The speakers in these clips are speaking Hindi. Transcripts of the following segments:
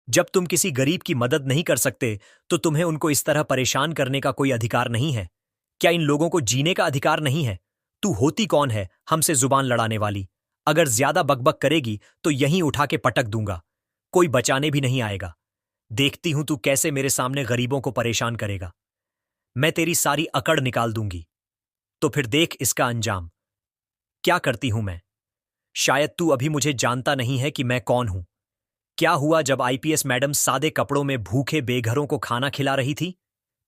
जब तुम किसी गरीब की मदद नहीं कर सकते तो तुम्हें उनको इस तरह परेशान करने का कोई अधिकार नहीं है। क्या इन लोगों को जीने का अधिकार नहीं है? तू होती कौन है हमसे जुबान लड़ाने वाली? अगर ज्यादा बकबक करेगी तो यहीं उठा के पटक दूंगा। कोई बचाने भी नहीं आएगा। देखती हूं तू कैसे मेरे सामने गरीबों को परेशान करेगा। मैं तेरी सारी अकड़ निकाल दूंगी। तो फिर देख इसका अंजाम। क्या करती हूं मैं? शायद तू अभी मुझे जानता नहीं है कि मैं कौन हूं। क्या हुआ जब आईपीएस मैडम सादे कपड़ों में भूखे बेघरों को खाना खिला रही थी?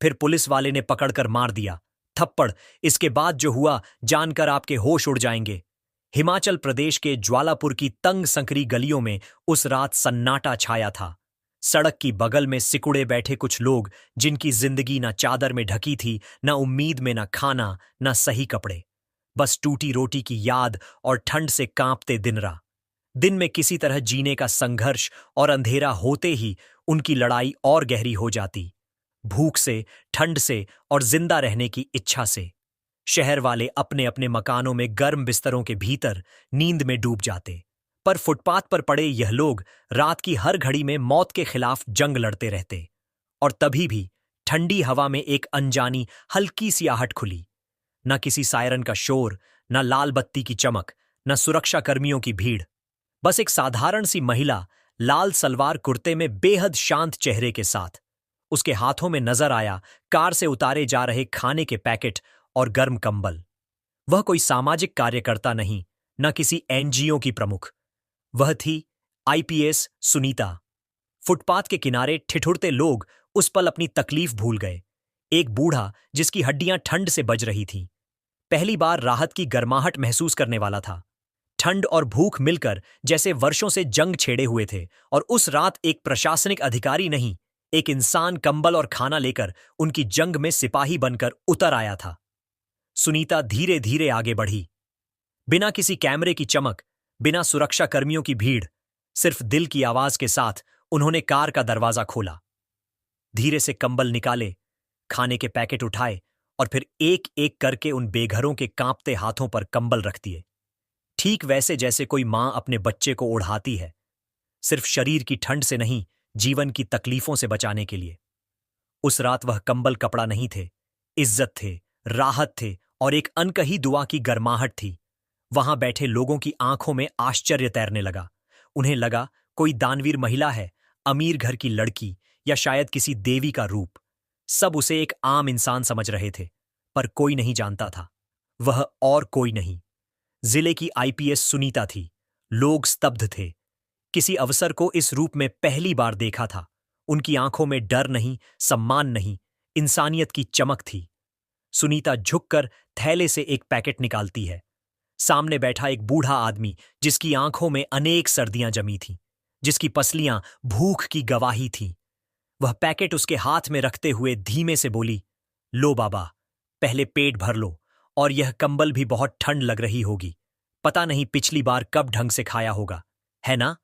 फिर पुलिस वाले ने पकड़कर मार दिया थप्पड़। इसके बाद जो हुआ जानकर आपके होश उड़ जाएंगे। हिमाचल प्रदेश के ज्वालापुर की तंग संकरी गलियों में उस रात सन्नाटा छाया था। सड़क की बगल में सिकुड़े बैठे कुछ लोग, जिनकी जिंदगी न चादर में ढकी थी, न उम्मीद में, न खाना, न सही कपड़े। बस टूटी रोटी की याद और ठंड से कांपते दिन में किसी तरह जीने का संघर्ष, और अंधेरा होते ही उनकी लड़ाई और गहरी हो जाती। भूख से, ठंड से और जिंदा रहने की इच्छा से। शहर वाले अपने अपने मकानों में गर्म बिस्तरों के भीतर नींद में डूब जाते, पर फुटपाथ पर पड़े यह लोग रात की हर घड़ी में मौत के खिलाफ जंग लड़ते रहते। और तभी भी ठंडी हवा में एक अनजानी हल्की सी आहट खुली। न किसी सायरन का शोर, न लाल बत्ती की चमक, न सुरक्षा कर्मियों की भीड़। बस एक साधारण सी महिला लाल सलवार कुर्ते में बेहद शांत चेहरे के साथ। उसके हाथों में नजर आया कार से उतारे जा रहे खाने के पैकेट और गर्म कंबल। वह कोई सामाजिक कार्यकर्ता नहीं, न किसी एनजीओ की प्रमुख। वह थी आईपीएस सुनीता। फुटपाथ के किनारे ठिठुरते लोग उस पल अपनी तकलीफ भूल गए। एक बूढ़ा जिसकी हड्डियां ठंड से बज रही थीं, पहली बार राहत की गर्माहट महसूस करने वाला था। ठंड और भूख मिलकर जैसे वर्षों से जंग छेड़े हुए थे, और उस रात एक प्रशासनिक अधिकारी नहीं, एक इंसान कंबल और खाना लेकर उनकी जंग में सिपाही बनकर उतर आया था। सुनीता धीरे धीरे आगे बढ़ी, बिना किसी कैमरे की चमक, बिना सुरक्षा कर्मियों की भीड़, सिर्फ दिल की आवाज के साथ उन्होंने कार का दरवाजा खोला। धीरे से कंबल निकाले, खाने के पैकेट उठाए और फिर एक एक करके उन बेघरों के कांपते हाथों पर कंबल रख दिए। ठीक वैसे जैसे कोई मां अपने बच्चे को ओढ़ाती है, सिर्फ शरीर की ठंड से नहीं, जीवन की तकलीफों से बचाने के लिए। उस रात वह कंबल कपड़ा नहीं थे, इज्जत थे, राहत थे और एक अनकही दुआ की गर्माहट थी। वहां बैठे लोगों की आंखों में आश्चर्य तैरने लगा। उन्हें लगा कोई दानवीर महिला है, अमीर घर की लड़की, या शायद किसी देवी का रूप। सब उसे एक आम इंसान समझ रहे थे, पर कोई नहीं जानता था वह और कोई नहीं, जिले की आईपीएस सुनीता थी। लोग स्तब्ध थे। किसी अफसर को इस रूप में पहली बार देखा था। उनकी आंखों में डर नहीं, सम्मान नहीं, इंसानियत की चमक थी। सुनीता झुककर थैले से एक पैकेट निकालती है। सामने बैठा एक बूढ़ा आदमी, जिसकी आंखों में अनेक सर्दियां जमी थीं, जिसकी पसलियां भूख की गवाही थीं। वह पैकेट उसके हाथ में रखते हुए धीमे से बोली, लो बाबा, पहले पेट भर लो, और यह कंबल भी बहुत ठंड लग रही होगी। पता नहीं पिछली बार कब ढंग से खाया होगा, है ना?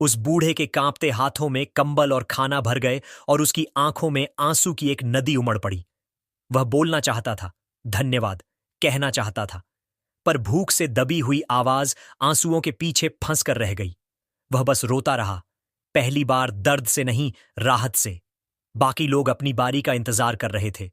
उस बूढ़े के कांपते हाथों में कंबल और खाना भर गए और उसकी आंखों में आंसू की एक नदी उमड़ पड़ी। वह बोलना चाहता था, धन्यवाद कहना चाहता था, पर भूख से दबी हुई आवाज आंसुओं के पीछे फंस कर रह गई। वह बस रोता रहा, पहली बार दर्द से नहीं, राहत से। बाकी लोग अपनी बारी का इंतजार कर रहे थे।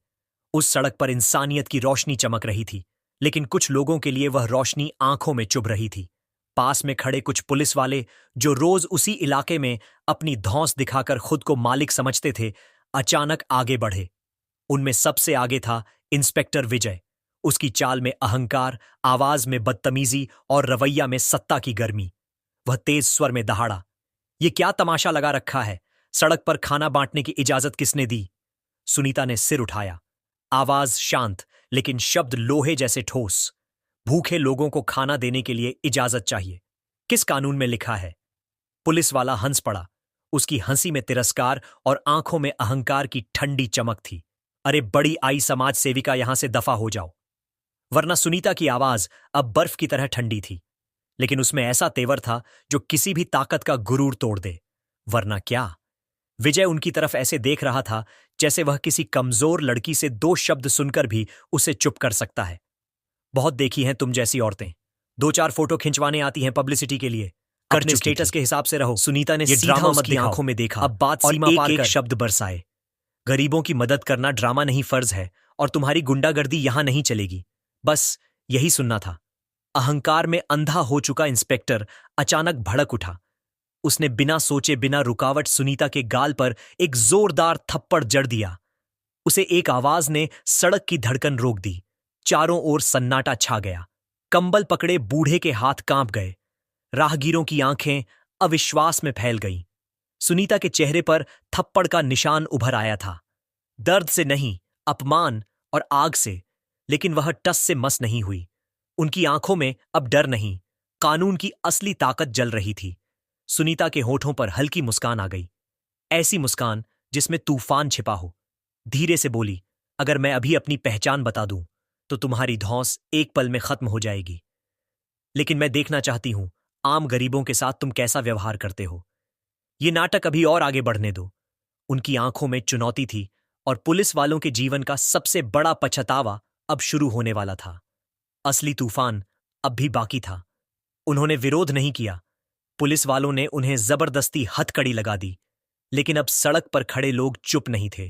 उस सड़क पर इंसानियत की रोशनी चमक रही थी, लेकिन कुछ लोगों के लिए वह रोशनी आंखों में चुभ रही थी। पास में खड़े कुछ पुलिस वाले, जो रोज उसी इलाके में अपनी धौंस दिखाकर खुद को मालिक समझते थे, अचानक आगे बढ़े। उनमें सबसे आगे था इंस्पेक्टर विजय। उसकी चाल में अहंकार, आवाज में बदतमीजी और रवैया में सत्ता की गर्मी। वह तेज स्वर में दहाड़ा, ये क्या तमाशा लगा रखा है? सड़क पर खाना बांटने की इजाजत किसने दी? सुनीता ने सिर उठाया, आवाज शांत लेकिन शब्द लोहे जैसे ठोस। भूखे लोगों को खाना देने के लिए इजाजत चाहिए। किस कानून में लिखा है? पुलिस वाला हंस पड़ा। उसकी हंसी में तिरस्कार और आंखों में अहंकार की ठंडी चमक थी। अरे बड़ी आई समाज सेविका, यहां से दफा हो जाओ। वरना सुनीता की आवाज अब बर्फ की तरह ठंडी थी, लेकिन उसमें ऐसा तेवर था जो किसी भी ताकत का गुरूर तोड़ दे। वरना क्या? विजय उनकी तरफ ऐसे देख रहा था जैसे वह किसी कमजोर लड़की से दो शब्द सुनकर भी उसे चुप कर सकता है। बहुत देखी हैं तुम जैसी औरतें, दो चार फोटो खिंचवाने आती हैं पब्लिसिटी के लिए। कर अपने स्टेटस के हिसाब से रहो। सुनीता ने ये ड्रामा उसकी आंखों में देखा। अब बात सीमा पार कर। एक शब्द बरसाए। गरीबों की मदद करना ड्रामा नहीं, फर्ज है, और तुम्हारी गुंडागर्दी यहां नहीं चलेगी। बस यही सुनना था। अहंकार में अंधा हो चुका इंस्पेक्टर अचानक भड़क उठा। उसने बिना सोचे बिना रुकावट सुनीता के गाल पर एक जोरदार थप्पड़ जड़ दिया। उसे एक आवाज ने सड़क की धड़कन रोक दी। चारों ओर सन्नाटा छा गया। कंबल पकड़े बूढ़े के हाथ कांप गए। राहगीरों की आंखें अविश्वास में फैल गईं। सुनीता के चेहरे पर थप्पड़ का निशान उभर आया था। दर्द से नहीं, अपमान और आग से, लेकिन वह टस से मस नहीं हुई। उनकी आंखों में अब डर नहीं, कानून की असली ताकत जल रही थी। सुनीता के होठों पर हल्की मुस्कान आ गई, ऐसी मुस्कान जिसमें तूफान छिपा हो। धीरे से बोली, अगर मैं अभी अपनी पहचान बता दूं तो तुम्हारी धौंस एक पल में खत्म हो जाएगी। लेकिन मैं देखना चाहती हूं आम गरीबों के साथ तुम कैसा व्यवहार करते हो। ये नाटक अभी और आगे बढ़ने दो। उनकी आंखों में चुनौती थी और पुलिस वालों के जीवन का सबसे बड़ा पछतावा अब शुरू होने वाला था। असली तूफान अब भी बाकी था। उन्होंने विरोध नहीं किया। पुलिस वालों ने उन्हें जबरदस्ती हथकड़ी लगा दी, लेकिन अब सड़क पर खड़े लोग चुप नहीं थे।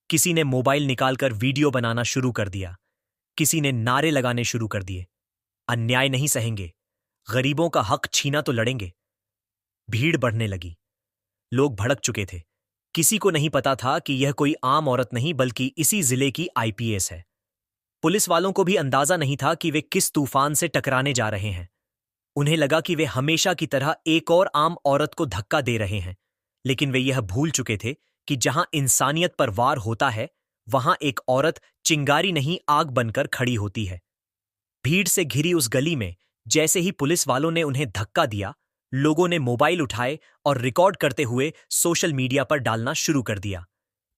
किसी ने मोबाइल निकालकर वीडियो बनाना शुरू कर दिया। किसी ने नारे लगाने शुरू कर दिए, अन्याय नहीं सहेंगे, गरीबों का हक छीना तो लड़ेंगे। भीड़ बढ़ने लगी। लोग भड़क चुके थे। किसी को नहीं पता था कि यह कोई आम औरत नहीं बल्कि इसी जिले की आईपीएस है। पुलिस वालों को भी अंदाजा नहीं था कि वे किस तूफान से टकराने जा रहे हैं। उन्हें लगा कि वे हमेशा की तरह एक और आम औरत को धक्का दे रहे हैं, लेकिन वे यह भूल चुके थे कि जहां इंसानियत पर वार होता है, वहां एक औरत चिंगारी नहीं आग बनकर खड़ी होती है। भीड़ से घिरी उस गली में जैसे ही पुलिस वालों ने उन्हें धक्का दिया, लोगों ने मोबाइल उठाए और रिकॉर्ड करते हुए सोशल मीडिया पर डालना शुरू कर दिया।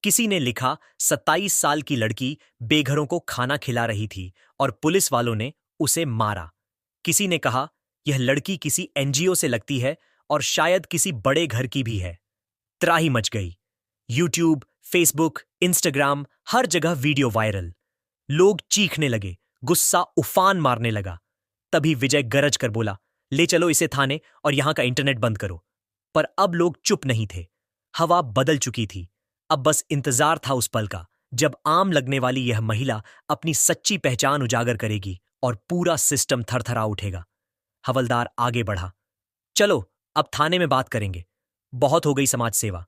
किसी ने लिखा, 27 साल की लड़की बेघरों को खाना खिला रही थी और पुलिस वालों ने उसे मारा। किसी ने कहा, यह लड़की किसी एनजीओ से लगती है और शायद किसी बड़े घर की भी है। त्राही मच गई। यूट्यूब, फेसबुक, इंस्टाग्राम, हर जगह वीडियो वायरल। लोग चीखने लगे, गुस्सा उफान मारने लगा। तभी विजय गरज कर बोला, ले चलो इसे थाने और यहां का इंटरनेट बंद करो। पर अब लोग चुप नहीं थे। हवा बदल चुकी थी। अब बस इंतजार था उस पल का जब आम लगने वाली यह महिला अपनी सच्ची पहचान उजागर करेगी और पूरा सिस्टम थरथरा उठेगा। हवलदार आगे बढ़ा, चलो अब थाने में बात करेंगे। बहुत हो गई समाज सेवा।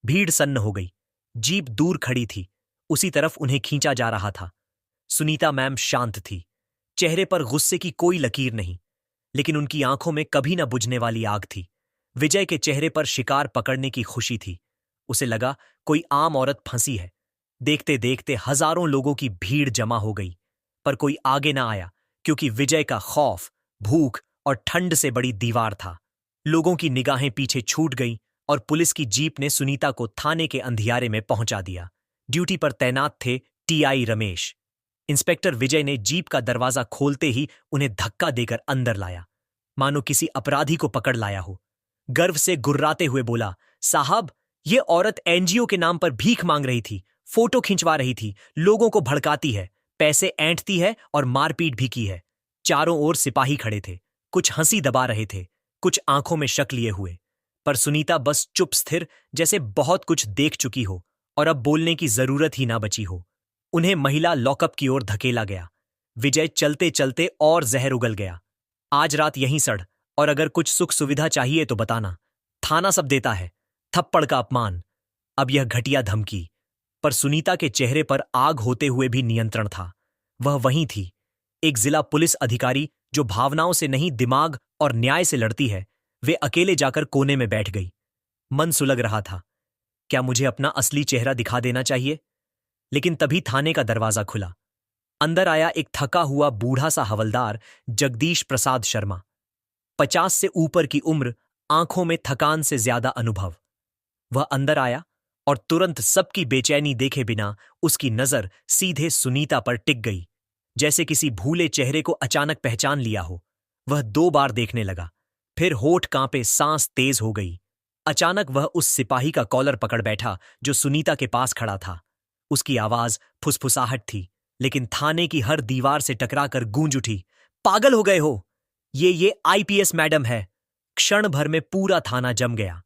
भीड़ सन्न हो गई। जीप दूर खड़ी थी, उसी तरफ उन्हें खींचा जा रहा था। सुनीता मैम शांत थी, चेहरे पर गुस्से की कोई लकीर नहीं, लेकिन उनकी आंखों में कभी न बुझने वाली आग थी। विजय के चेहरे पर शिकार पकड़ने की खुशी थी। उसे लगा कोई आम औरत फंसी है। देखते देखते हजारों लोगों की भीड़ जमा हो गई, पर कोई आगे ना आया, क्योंकि विजय का खौफ, भूख और ठंड से बड़ी दीवार था। लोगों की निगाहें पीछे छूट गईं और पुलिस की जीप ने सुनीता को थाने के अंधियारे में पहुंचा दिया। ड्यूटी पर तैनात थे टीआई रमेश। इंस्पेक्टर विजय ने जीप का दरवाजा खोलते ही उन्हें धक्का देकर अंदर लाया, मानो किसी अपराधी को पकड़ लाया हो। गर्व से गुर्राते हुए बोला, साहब, ये औरत एनजीओ के नाम पर भीख मांग रही थी, फोटो खिंचवा रही थी, लोगों को भड़काती है, पैसे ऐंठती है और मारपीट भी की है। चारों ओर सिपाही खड़े थे, कुछ हंसी दबा रहे थे, कुछ आंखों में शक लिए हुए। पर सुनीता बस चुप स्थिर, जैसे बहुत कुछ देख चुकी हो और अब बोलने की जरूरत ही ना बची हो। उन्हें महिला लॉकअप की ओर धकेला गया। विजय चलते चलते और जहर उगल गया। आज रात यहीं सड़, और अगर कुछ सुख सुविधा चाहिए तो बताना, थाना सब देता है। थप्पड़ का अपमान, अब यह घटिया धमकी। पर सुनीता के चेहरे पर आग होते हुए भी नियंत्रण था। वह वहीं थी, एक जिला पुलिस अधिकारी जो भावनाओं से नहीं दिमाग और न्याय से लड़ती है। वे अकेले जाकर कोने में बैठ गई। मन सुलग रहा था, क्या मुझे अपना असली चेहरा दिखा देना चाहिए? लेकिन तभी थाने का दरवाजा खुला। अंदर आया एक थका हुआ बूढ़ा सा हवलदार, जगदीश प्रसाद शर्मा। 50 से ऊपर की उम्र, आंखों में थकान से ज्यादा अनुभव। वह अंदर आया और तुरंत सबकी बेचैनी देखे बिना उसकी नजर सीधे सुनीता पर टिक गई, जैसे किसी भूले चेहरे को अचानक पहचान लिया हो। वह 2 बार देखने लगा, फिर होठ कांपे, सांस तेज हो गई। अचानक वह उस सिपाही का कॉलर पकड़ बैठा जो सुनीता के पास खड़ा था। उसकी आवाज फुसफुसाहट थी, लेकिन थाने की हर दीवार से टकराकर गूंज उठी। पागल हो गए हो? ये आईपीएस मैडम है। क्षण भर में पूरा थाना जम गया।